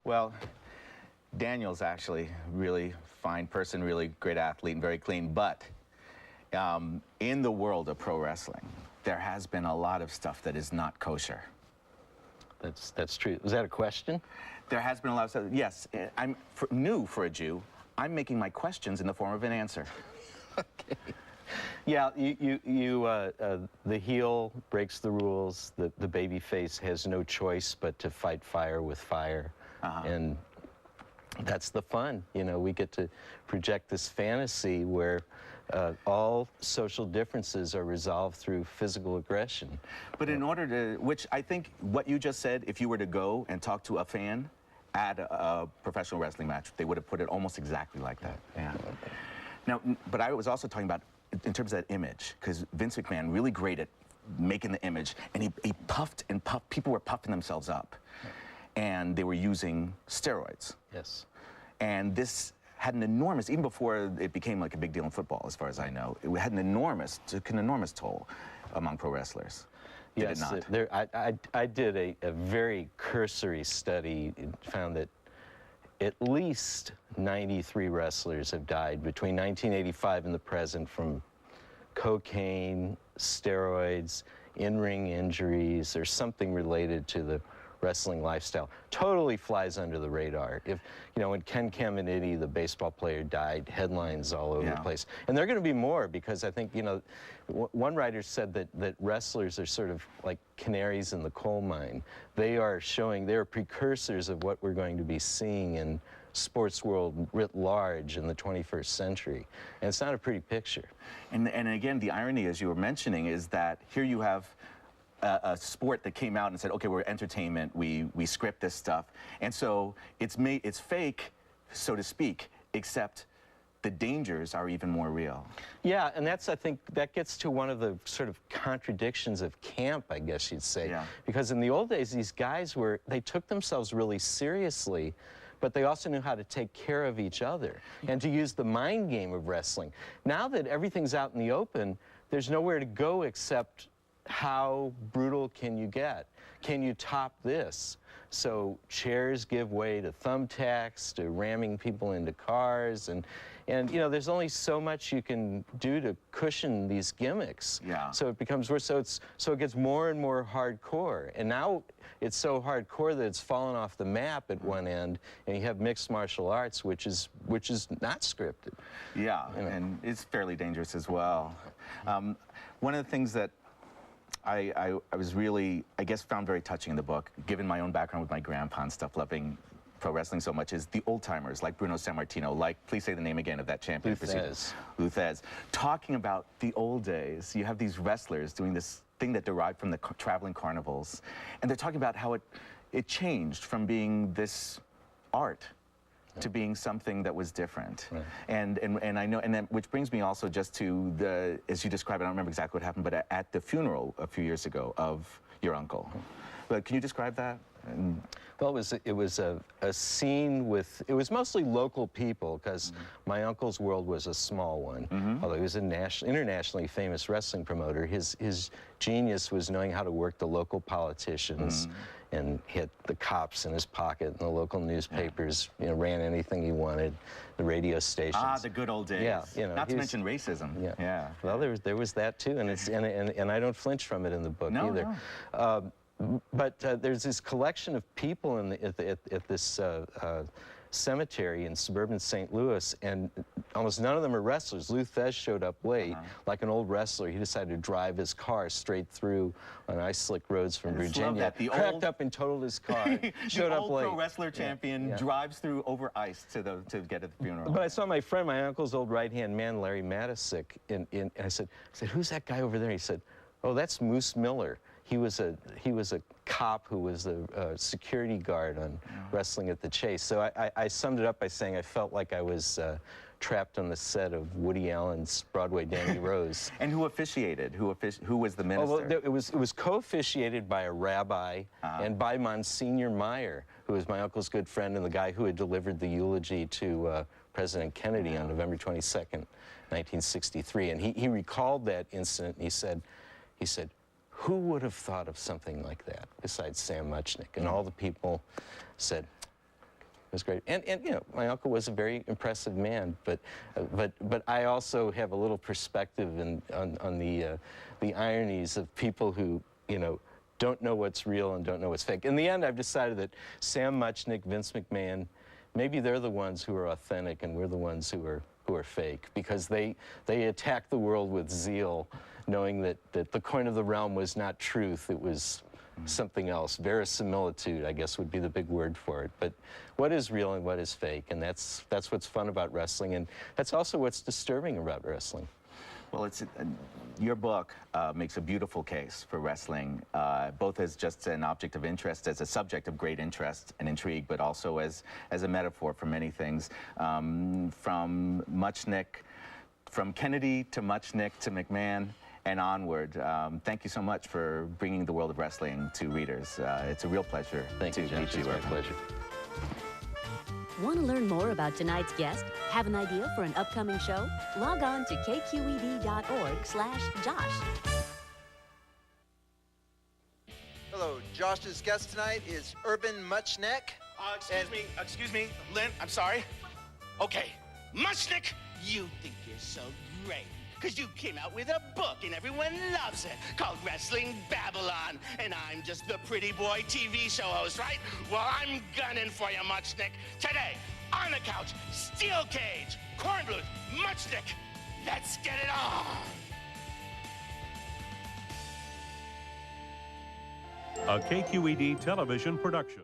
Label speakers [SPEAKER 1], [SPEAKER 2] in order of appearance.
[SPEAKER 1] Well, Daniel's actually a really fine person, really great athlete, and very clean. But in the world of pro wrestling, there has been a lot of stuff that is not kosher.
[SPEAKER 2] That's true. Was that a question?
[SPEAKER 1] There has been a lot of stuff. Yes, new for a Jew. I'm making my questions in the form of an answer.
[SPEAKER 2] Okay. Yeah, the heel breaks the rules. The baby face has no choice but to fight fire with fire. And that's the fun. You know, we get to project this fantasy where all social differences are resolved through physical aggression.
[SPEAKER 1] But in order to, which I think what you just said, if you were to go and talk to a fan at a professional wrestling match, they would have put it almost exactly like that. Yeah. Now, but I was also talking about in terms of that image, because Vince McMahon really great at making the image, and he puffed and puffed. People were puffing themselves up, and they were using steroids.
[SPEAKER 2] Yes. And
[SPEAKER 1] this had an enormous, even before it became like a big deal in football, as far as I know, it had took an enormous toll among pro wrestlers. Did
[SPEAKER 2] yes,
[SPEAKER 1] it not?
[SPEAKER 2] I did a very cursory study and found that at least 93 wrestlers have died between 1985 and the present from cocaine, steroids, in-ring injuries, or something related to the wrestling lifestyle. Totally flies under the radar. If, you know, when Ken Caminiti, the baseball player, died, headlines all over the place. And there are going to be more, because I think, you know, one writer said that wrestlers are sort of like canaries in the coal mine. They are precursors of what we're going to be seeing in sports world writ large in the 21st century. And it's not a pretty picture. And
[SPEAKER 1] again, the irony, as you were mentioning, is that here you have a sport that came out and said, okay, we're entertainment, we script this stuff, and so it's fake, so to speak, except the dangers are even more real.
[SPEAKER 2] Yeah, and I think that gets to one of the sort of contradictions of camp, I guess you'd say.
[SPEAKER 1] Yeah.
[SPEAKER 2] Because in the old days, these guys they took themselves really seriously, but they also knew how to take care of each other and to use the mind game of wrestling. Now that everything's out in the open, there's nowhere to go except how brutal can you get? Can you top this? So chairs give way to thumbtacks, to ramming people into cars, and you know, there's only so much you can do to cushion these gimmicks.
[SPEAKER 1] Yeah.
[SPEAKER 2] So it becomes worse. So it gets more and more hardcore, and now it's so hardcore that it's fallen off the map at one end, and you have mixed martial arts, which is not scripted.
[SPEAKER 1] Yeah, you know? And it's fairly dangerous as well. One of the things that I was really, I guess, found very touching in the book, given my own background with my grandpa and stuff, loving pro wrestling so much, is the old-timers like Bruno Sammartino, like, please say the name again of that champion. Luthez. Talking about the old days, you have these wrestlers doing this thing that derived from the traveling carnivals, and they're talking about how it changed from being this art to being something that was different. Right. And I know, and then, which brings me also just to the, as you described, I don't remember exactly what happened, but at the funeral a few years ago of your uncle. But can you describe that?
[SPEAKER 2] Well, it was a scene with, it was mostly local people, because my uncle's world was a small one. Although he was an internationally famous wrestling promoter, his genius was knowing how to work the local politicians and hit the cops in his pocket, and the local newspapers, you know, ran anything he wanted, the radio stations. Ah,
[SPEAKER 1] the good old days.
[SPEAKER 2] Yeah, you know,
[SPEAKER 1] not to mention racism. Yeah.
[SPEAKER 2] Well, there was that too, and and I don't flinch from it in the book either.
[SPEAKER 1] No.
[SPEAKER 2] But there's this collection of people at this cemetery in suburban St. Louis, and almost none of them are wrestlers. Luthez showed up late, like an old wrestler. He decided to drive his car straight through on ice-slick roads from Virginia. Cracked up and totaled his car. Showed up late.
[SPEAKER 1] The old pro wrestler champion drives through over ice to get to the funeral.
[SPEAKER 2] But I saw my friend, my uncle's old right-hand man, Larry Matisick, and I said, who's that guy over there? He said, oh, that's Moose Miller. He was a cop who was a security guard on Wrestling at the Chase. So I summed it up by saying I felt like I was trapped on the set of Woody Allen's Broadway Danny Rose.
[SPEAKER 1] And who officiated? Who was the minister?
[SPEAKER 2] Oh, well, it was co-officiated by a rabbi and by Monsignor Meyer, who was my uncle's good friend and the guy who had delivered the eulogy to President Kennedy on November 22nd, 1963. And he recalled that incident, and he said, who would have thought of something like that besides Sam Muchnick? And all the people said, was great. And you know, my uncle was a very impressive man, but I also have a little perspective on the ironies of people who, you know, don't know what's real and don't know what's fake. In the end, I've decided that Sam Muchnick, Vince McMahon, maybe they're the ones who are authentic and we're the ones who are fake, because they attack the world with zeal, knowing that the coin of the realm was not truth, it was something else. Verisimilitude, I guess, would be the big word for it. But what is real and what is fake? And that's what's fun about wrestling, and that's also what's disturbing about wrestling.
[SPEAKER 1] Well, your book makes a beautiful case for wrestling, both as just an object of interest, as a subject of great interest and intrigue, but also as a metaphor for many things. From Muchnick, from Kennedy to Muchnick to McMahon, and onward. Thank you so much for bringing the world of wrestling to readers. It's a real pleasure to meet you.
[SPEAKER 2] It's my pleasure.
[SPEAKER 3] Want to learn more about tonight's guest? Have an idea for an upcoming show? Log on to kqed.org/Josh.
[SPEAKER 4] Hello, Josh's guest tonight is Irvin Muchnick.
[SPEAKER 5] Excuse me, Lynn, I'm sorry. Okay, Muchnick, you think you're so great, because you came out with a book and everyone loves it, called Wrestling Babylon, and I'm just the pretty boy TV show host, right? Well, I'm gunning for you, Muchnick. Today, on the couch, steel cage, Kornbluth, Muchnick. Let's get it on!
[SPEAKER 6] A KQED television production.